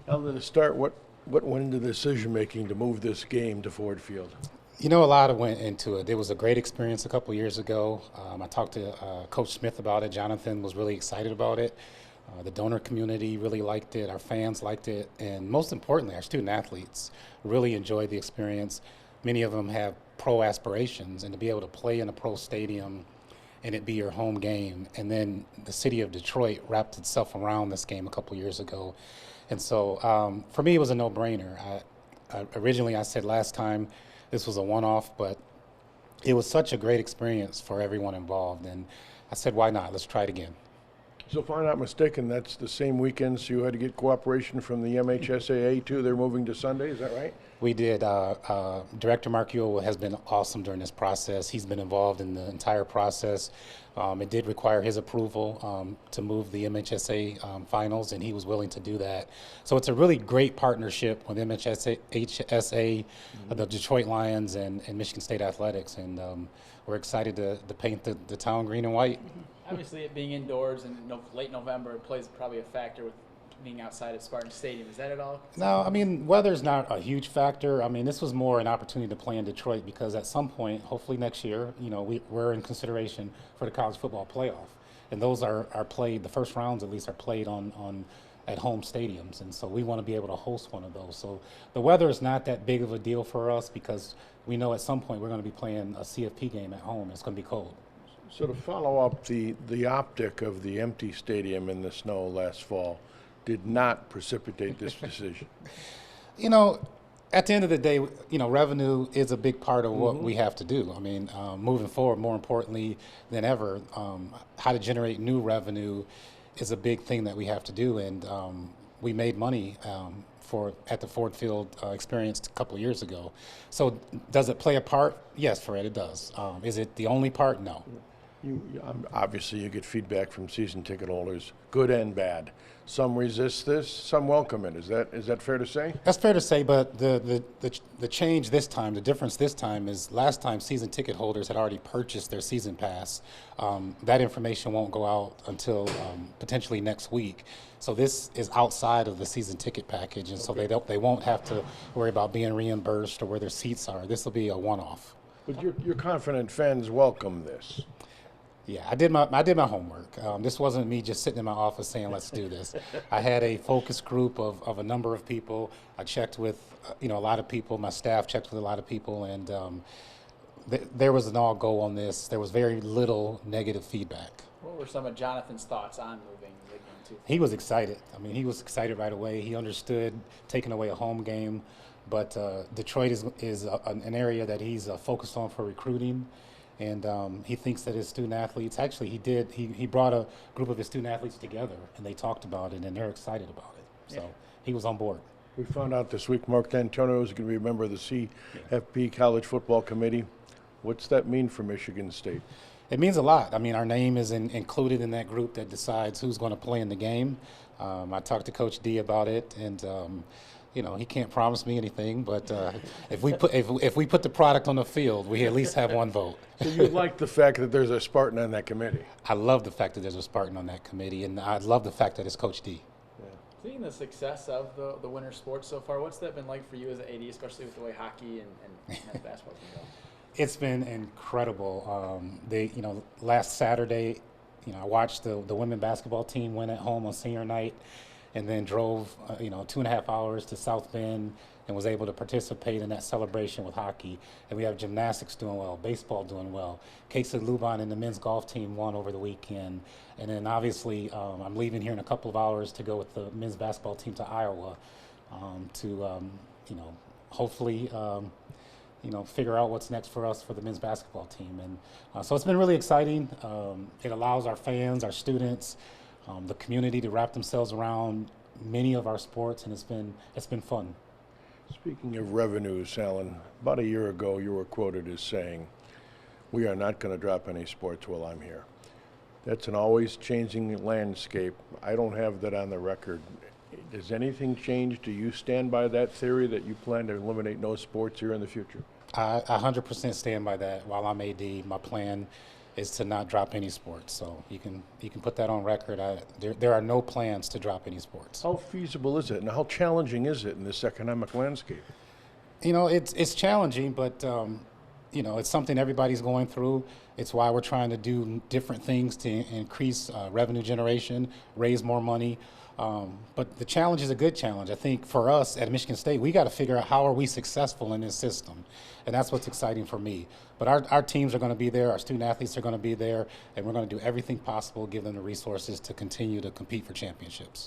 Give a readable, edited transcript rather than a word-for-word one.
Alan, to start, what went into the decision making to move this game to Ford Field? You know, a lot of went into it. It was a great experience a couple years ago. I talked to Coach Smith about it. Jonathan was really excited about it. The donor community really liked it. Our fans liked it. And most importantly, our student athletes really enjoyed the experience. Many of them have pro aspirations, and to be able to play in a pro stadium and it be your home game. And then the city of Detroit wrapped itself around this game a couple years ago. And so for me, it was a no-brainer. Originally, I said last time this was a one-off, but it was such a great experience for everyone involved. And I said, why not? Let's try it again. So if I'm not mistaken, that's the same weekend, so you had to get cooperation from the MHSAA too. They're moving to Sunday, is that right? We did. Director Mark Ewell has been awesome during this process. He's been involved in the entire process. It did require his approval to move the MHSA finals, and he was willing to do that. So it's a really great partnership with MHSA, the Detroit Lions, and Michigan State Athletics, and we're excited to paint the town green and white. Obviously, it being indoors in late November, it plays probably a factor with being outside at Spartan Stadium. Is that at all? No, I mean, weather's not a huge factor. I mean, this was more an opportunity to play in Detroit because at some point, hopefully next year, you know, we're in consideration for the college football playoff. And those are played, the first rounds at least, are played on at home stadiums. And so we want to be able to host one of those. So the weather is not that big of a deal for us because we know at some point we're going to be playing a CFP game at home. It's going to be cold. So to follow up, the optic of the empty stadium in the snow last fall did not precipitate this decision. You know, at the end of the day, you know, revenue is a big part of what we have to do. I mean, moving forward, more importantly than ever, how to generate new revenue is a big thing that we have to do. And we made money at the Ford Field experience a couple of years ago. So does it play a part? Yes, Fred, it does. Is it the only part? No. Obviously, you get feedback from season ticket holders, good and bad. Some resist this, some welcome it. Is that fair to say? That's fair to say, but the change this time, the difference this time is last time season ticket holders had already purchased their season pass. That information won't go out until potentially next week. So this is outside of the season ticket package, and so they won't have to worry about being reimbursed or where their seats are. This will be a one-off. But your confident fans welcome this. Yeah, I did my homework. This wasn't me just sitting in my office saying, let's do this. I had a focus group of a number of people. I checked with, a lot of people. My staff checked with a lot of people, and there was an all-go on this. There was very little negative feedback. What were some of Jonathan's thoughts on moving the game to? He was excited. I mean, he was excited right away. He understood taking away a home game, but Detroit is an area that he's focused on for recruiting. And he thinks that his student athletes, actually he brought a group of his student athletes together and they talked about it and they're excited about it. So he was on board. We found out this week Mark Dantonio is going to be a member of the CFP College Football Committee. What's that mean for Michigan State? It means a lot. I mean, our name is included in that group that decides who's going to play in the game. I talked to Coach D about it, and he can't promise me anything, but if we put the product on the field, we at least have one vote. So you like the fact that there's a Spartan on that committee? I love the fact that there's a Spartan on that committee, and I love the fact that it's Coach D. Seeing the success of the winter sports so far, what's that been like for you as an AD, especially with the way hockey and men's basketball can go? It's been incredible. Last Saturday, I watched the women basketball team win at home on senior night, and then drove 2.5 hours to South Bend and was able to participate in that celebration with hockey. And we have gymnastics doing well, baseball doing well. Casey Luban and the men's golf team won over the weekend. And then obviously I'm leaving here in a couple of hours to go with the men's basketball team to Iowa to hopefully figure out what's next for us for the men's basketball team. And so it's been really exciting. It allows our fans, our students, the community to wrap themselves around many of our sports, and it's been fun. Speaking of revenues, Alan, about a year ago you were quoted as saying, "We are not going to drop any sports while I'm here." That's an always changing landscape. I don't have that on the record. Does anything change? Do you stand by that theory that you plan to eliminate no sports here in the future? I 100% stand by that. While I'm AD, my plan is to not drop any sports. So you can put that on record. There are no plans to drop any sports. How feasible is it, and how challenging is it in this economic landscape? You know, it's challenging, but you know, it's something everybody's going through. It's why we're trying to do different things to increase revenue generation, raise more money. But the challenge is a good challenge. I think for us at Michigan State, we got to figure out how are we successful in this system, and that's what's exciting for me. But our teams are going to be there, our student athletes are going to be there, and we're going to do everything possible, give them the resources to continue to compete for championships.